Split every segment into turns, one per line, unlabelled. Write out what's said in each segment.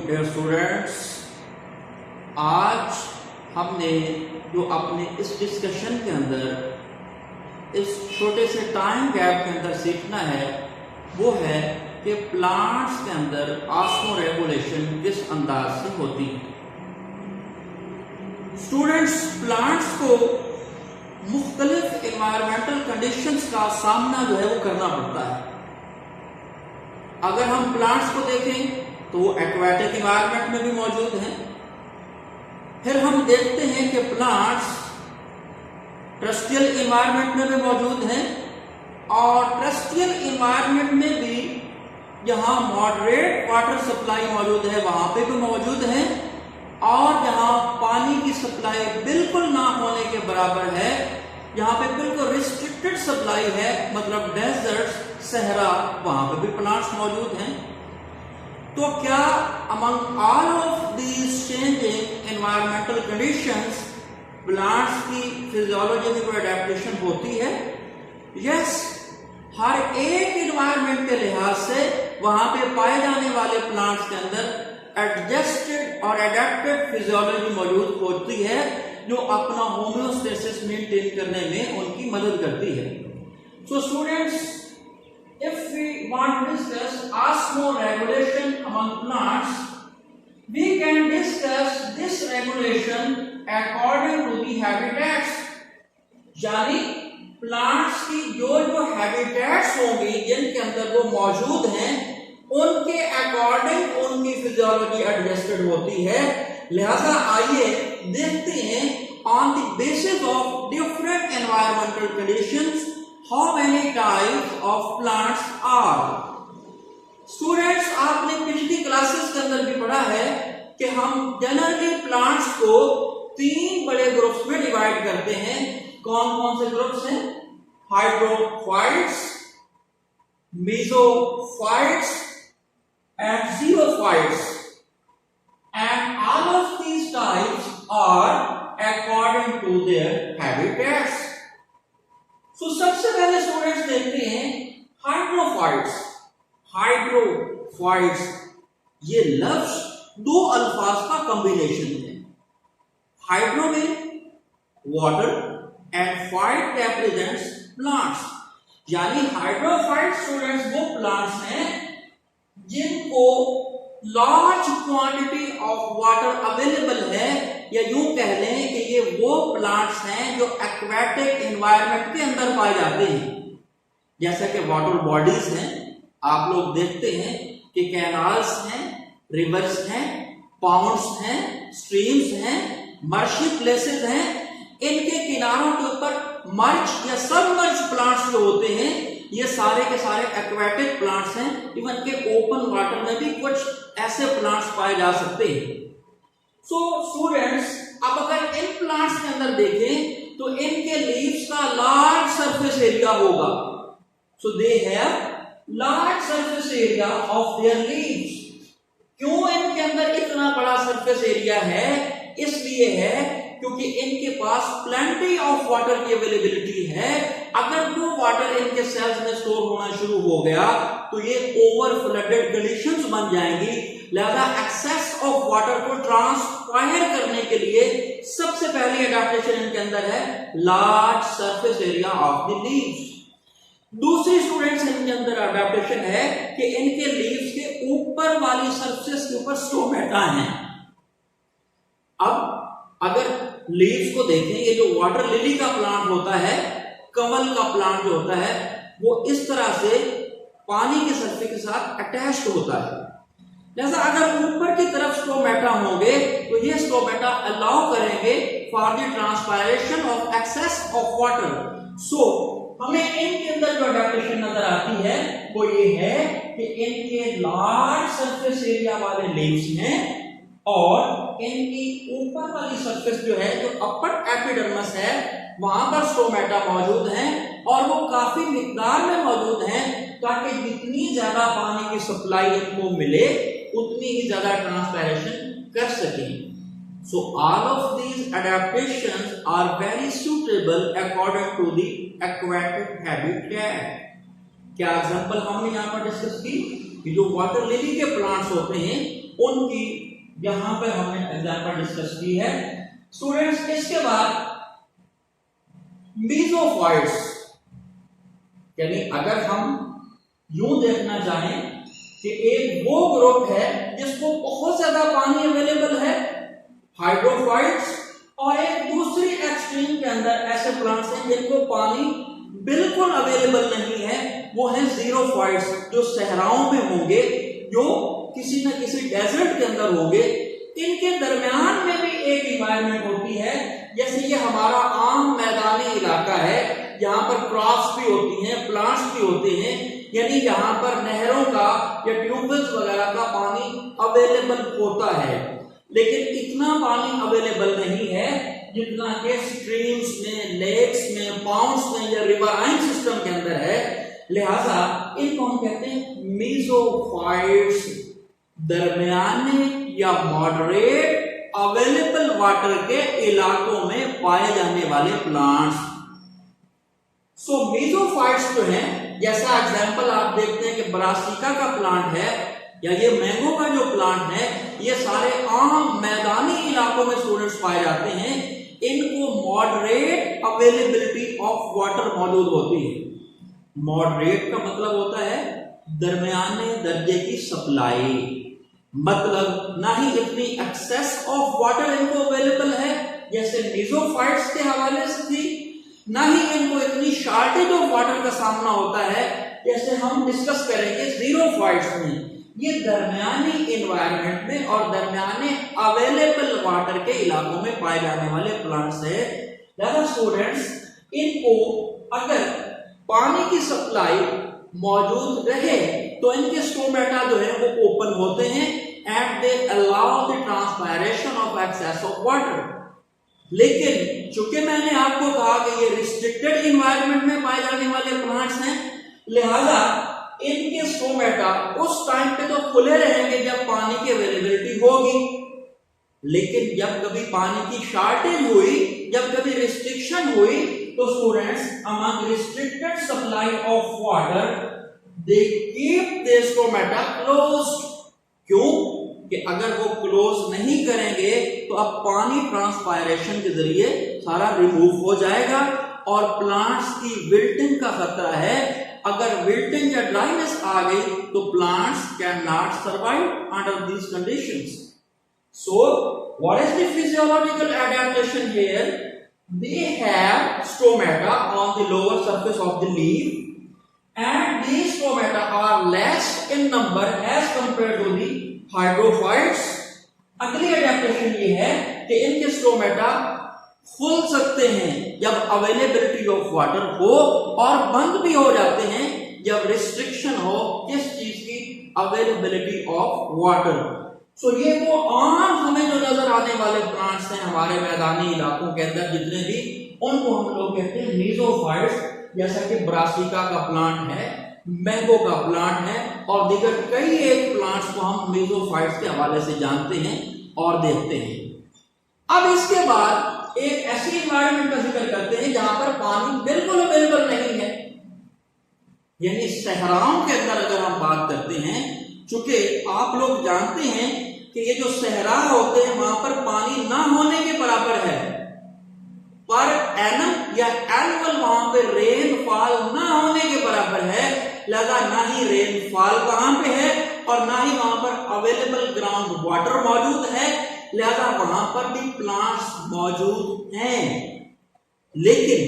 Dear students, आज हमने जो अपने इस डिस्कशन के अंदर इस छोटे से टाइम गैप के अंदर सीखना है वो है कि प्लांट्स के अंदर ऑस्मो रेगुलेशन किस अंदाज से होती है। स्टूडेंट्स, प्लांट्स को मुख्तलिफ एनवायरमेंटल कंडीशंस का सामना जो है वो करना पड़ता है। अगर हम प्लांट्स को देखें तो वो एक्वाटिक एनवायरनमेंट में भी मौजूद हैं। फिर हम देखते हैं कि प्लांट्स टेरेस्ट्रियल एनवायरनमेंट में भी मौजूद हैं और टेरेस्ट्रियल एनवायरनमेंट में भी जहां मॉडरेट वाटर सप्लाई मौजूद है वहां पे भी मौजूद है, और जहां पानी की सप्लाई बिल्कुल ना होने के बराबर है, जहां पे बिल्कुल रिस्ट्रिक्टेड सप्लाई है, मतलब डेजर्ट सहरा, वहां पे भी प्लांट्स मौजूद हैं। तो क्या among all of these changing environmental conditions plants की फिजियोलॉजी में कोई अडेप्टेशन होती है? यस, हर एक एनवायरमेंट के लिहाज से वहां पे पाए जाने वाले प्लांट्स के अंदर एडजस्टेड और एडेप्टेड फिजियोलॉजी मौजूद होती है जो अपना होम्योस्टेसिस मेंटेन करने में उनकी मदद करती है। So students, if we want to discuss osmoregulation among plants, we can discuss this regulation according to the habitats। यानी प्लांट्स की जो हैबिटेट्स होंगी जिनके अंदर वो मौजूद हैं उनके अकॉर्डिंग उनकी फिजियोलॉजी एडजस्टेड होती है। लिहाजा आइए देखते हैं on the basis of different environmental conditions how many types of plants are। Students, आपने पिछली क्लासेस के अंदर भी पढ़ा है कि हम जनरली प्लांट्स को 3 बड़े ग्रुप्स में डिवाइड करते हैं। कौन कौन से ग्रुप्स हैं? Hydrophytes, mesophytes and xerophytes, and all of these types are according to their habitats. तो सबसे पहले स्टूडेंट्स देखते हैं हाइड्रोफाइट्स। हाइड्रोफाइट्स ये लफ्ज 2 अल्फाज का कॉम्बिनेशन है। हाइड्रो में water and fight represents plants, यानी हाइड्रोफाइट स्टूडेंट्स वो प्लांट्स हैं जिनको large quantity of water available है, या यूं कह लें कि ये वो प्लांट्स हैं जो एक्वाटिक एनवायरनमेंट के अंदर पाए जाते हैं। जैसा कि वाटर बॉडीज हैं, आप लोग देखते हैं कि कैनाल्स हैं, रिवर्स हैं, पाउंड्स हैं, स्ट्रीम्स हैं, मर्शी प्लेसेस हैं। इनके किनारों के ऊपर मर्ज या सबमर्ज प्लांट्स जो होते हैं ये सारे के सारे एक्वाटिक प्लांट्स हैं। इवन के ओपन वाटर में भी कुछ ऐसे प्लांट्स पाए जा सकते हैं। सो स्टूडेंट्स, अब अगर इन प्लांट्स के अंदर देखें तो इनके लीव्स का लार्ज सरफेस एरिया होगा। So they have large surface area of their leaves. क्यों इनके अंदर इतना बड़ा सरफेस एरिया है? इसलिए है क्योंकि इनके पास प्लेंटी ऑफ वाटर की अवेलेबिलिटी है। अगर वो वाटर इनके सेल्स में स्टोर होना शुरू हो गया तो ये ओवर फ्लडेड कंडीशंस बन जाएंगी। लिहाजा एक्सेस ऑफ वाटर को ट्रांसफायर करने के लिए सबसे पहली एडेप्टेशन इनके अंदर है large surface area of the leaves. दूसरी स्टूडेंट्स इनके अंदर एडेप्टेशन है कि इनके लीव्स के ऊपर वाली सरफेस के ऊपर स्टोमेटा है। अब अगर लीव्स को देखें, ये जो वाटर लिली का प्लांट होता है, कमल का प्लांट जो होता है, वो इस तरह से पानी के सरफेस के साथ अटैच्ड होता है। जैसा अगर ऊपर की तरफ स्टोमेटा होंगे तो ये स्टोमेटा अलाउ करेंगे for the transpiration of excess of water. So हमें इनके अंदर जो अडेप्टेशन नजर आती है वो ये है कि इनके लार्ज सरफेस एरिया वाले लीव्स हैं और इनकी ऊपर वाली सरफेस जो है, जो अपर एपिडर्मिस है, वहां पर स्टोमेटा मौजूद हैं और वो काफी मिकदार में मौजूद हैं ताकि जितनी ज्यादा पानी की सप्लाई इनको मिले उतनी ही ज्यादा ट्रांसपायरेशन कर सकें। So all of these adaptations are very suitable according to the aquatic habitat. क्या एग्जांपल हमने यहां पर डिस्कस की कि जो वाटर लिली के प्लांट्स होते हैं उनकी यहां पर हमने एग्जांपल डिस्कस की है। स्टूडेंट्स इसके बाद मीजोफाइट्स, यानी अगर हम यूं देखना चाहें कि एक वो ग्रुप है जिसको बहुत ज्यादा पानी अवेलेबल है, हाइड्रोफाइट्स, और एक दूसरी एक्सट्रीम के अंदर ऐसे प्लांट्स हैं जिनको पानी बिल्कुल अवेलेबल नहीं है, वो है जीरोफाइट्स, जो सहराओं में होंगे, जो किसी न किसी डेजर्ट के अंदर होंगे। इनके दरमियान में भी एक इन्वायरमेंट होती है, जैसे ये हमारा आम मैदानी इलाका है, यहाँ पर क्रॉप्स भी होती हैं, प्लांट्स भी होते हैं, यानी यहाँ पर नहरों का या ट्यूबवेल्स वगैरह का पानी अवेलेबल होता है, लेकिन इतना पानी अवेलेबल नहीं है जितना कि स्ट्रीम्स में, लेक्स में, पाउंड्स में या रिवराइन सिस्टम के अंदर है। लिहाजा इनको हम कहते हैं मीजोफाइट्स, दरमियाने या मॉडरेट अवेलेबल वाटर के इलाकों में पाए जाने वाले प्लांट्स। सो मीजोफाइट्स जो हैं, जैसा एग्जांपल आप देखते हैं कि ब्रासिका का प्लांट है या ये मैंगो का जो प्लांट है, ये सारे आम मैदानी इलाकों में स्टूडेंट्स पाए जाते हैं। इनको मॉडरेट अवेलेबिलिटी ऑफ वाटर मौजूद होती है। मॉडरेट का मतलब होता है दरमियाने दर्जे की सप्लाई, मतलब ना ही इतनी एक्सेस ऑफ वाटर इनको अवेलेबल है जैसे मीजोफाइट्स के हवाले से थी, ना ही इनको इतनी शॉर्टेज ऑफ वाटर का सामना होता है जैसे हम डिस्कस करेंगे जीरोफाइट्स में। ये दरमियानी इन्वायरमेंट में और दरमियाने अवेलेबल वाटर के इलाकों में पाए जाने वाले प्लांट्स है। दादा स्टूडेंट्स, इनको अगर पानी की सप्लाई मौजूद रहे तो इनके स्टोमेटा जो है वो ओपन होते हैं and they allow the transpiration of excess of water. लेकिन चूंकि मैंने आपको कहा कि ये रिस्ट्रिक्टेड इन्वायरमेंट में पाए जाने वाले प्लांट्स हैं, लिहाजा इनके स्टोमेटा उस टाइम पे तो खुले रहेंगे जब पानी की अवेलेबिलिटी होगी, लेकिन जब कभी पानी की शॉर्टेज हुई, जब कभी रिस्ट्रिक्शन हुई, तो students among restricted supply of water they keep the stomata closed. क्यों? कि अगर वो क्लोज नहीं करेंगे तो अब पानी ट्रांसपायरेशन के जरिए सारा रिमूव हो जाएगा और प्लांट्स की विल्टिंग का खतरा है। अगर विल्टिंग या ड्राइनेस आ गई तो plants can not survive under these conditions. So what is the physiological adaptation here? They have stomata on the lower surface of the leaf and these stomata are less in number as compared to the hydrophytes. अगली adaptation ये है कि इनके stomata खुल सकते हैं जब availability of water हो और बंद भी हो जाते हैं जब रिस्ट्रिक्शन हो किस चीज की? Availability of water. सो ये वो आम हमें जो नजर आने वाले प्लांट्स हैं हमारे मैदानी इलाकों के अंदर जितने भी, उनको हम लोग कहते हैं मीजोफाइट्स। जैसा कि ब्रासिका का प्लांट है, मैंगो का प्लांट है और दीगर कई एक प्लांट्स को हम मीजोफाइट्स के हवाले से जानते हैं और देखते हैं। अब इसके बाद एक ऐसी इन्वायरमेंट का जिक्र करते हैं जहां पर पानी बिल्कुल अवेलेबल नहीं है, यानी सहराओं के अंदर अगर हम बात करते हैं, चूंकि आप लोग जानते हैं कि ये जो सहरा होते हैं वहां पर पानी ना होने के बराबर है, पर एनम या एनुअल वहां पे रेनफॉल ना होने के बराबर है। लगा ना ही रेनफॉल वहां पे है और ना ही वहां पर अवेलेबल ग्राउंड वाटर मौजूद है, लिहाजा वहां पर भी प्लांट्स मौजूद हैं। लेकिन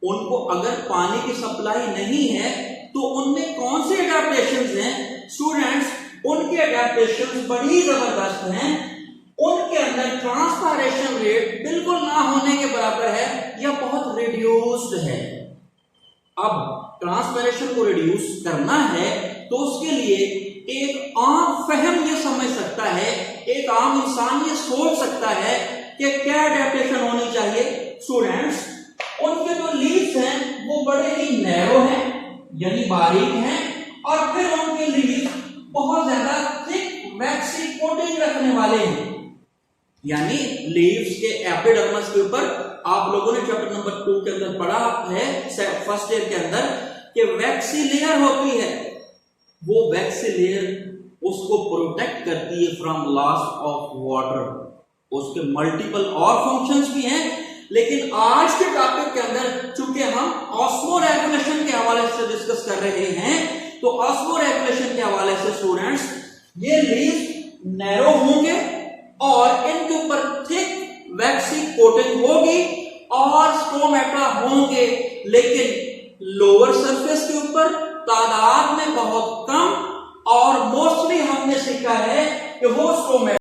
उनको अगर पानी की सप्लाई नहीं है तो उनमें कौन से एडेप्टेशंस हैं? स्टूडेंट्स, उनके एडेप्टेशंस बड़ी जबरदस्त हैं। उनके अंदर ट्रांसपायरेशन रेट बिल्कुल ना होने के बराबर है या बहुत रिड्यूस्ड है। अब ट्रांसपायरेशन को रिड्यूस करना है तो उसके लिए एक आम फहम ये समझ सकता है, एक आम इंसान ये सोच सकता है कि क्या एडेप्टेशन होनी चाहिए। स्टूडेंट्स, उनके जो लीव्स हैं वो बड़े ही नैरो हैं, यानी बारीक हैं, और फिर उनके लीव्स बहुत ज्यादा थिक वैक्सी कोटिंग रखने वाले हैं, यानी लीव्स के एपिडर्मिस के ऊपर आप लोगों ने चैप्टर नंबर 2 के अंदर पढ़ा है, फर्स्ट ईयर के अंदर, कि वैक्सी लेयर होती है। वो वैक्सी लेयर उसको प्रोटेक्ट करती है फ्रॉम लॉस ऑफ वाटर। उसके मल्टीपल और फंक्शंस भी हैं, लेकिन आज के टॉपिक के अंदर चूंकि हम ऑस्मो रेगुलेशन के हवाले से डिस्कस कर रहे हैं, तो ऑस्मो रेगुलेशन के हवाले से स्टूडेंट्स ये लीव्स नैरो होंगे और इनके ऊपर थिक वैक्सी कोटिंग होगी और स्टोमेटा होंगे, लेकिन लोअर सरफेस के ऊपर तादाद में बहुत कम, और मोस्टली हमने सीखा है कि वो स्टोमेटा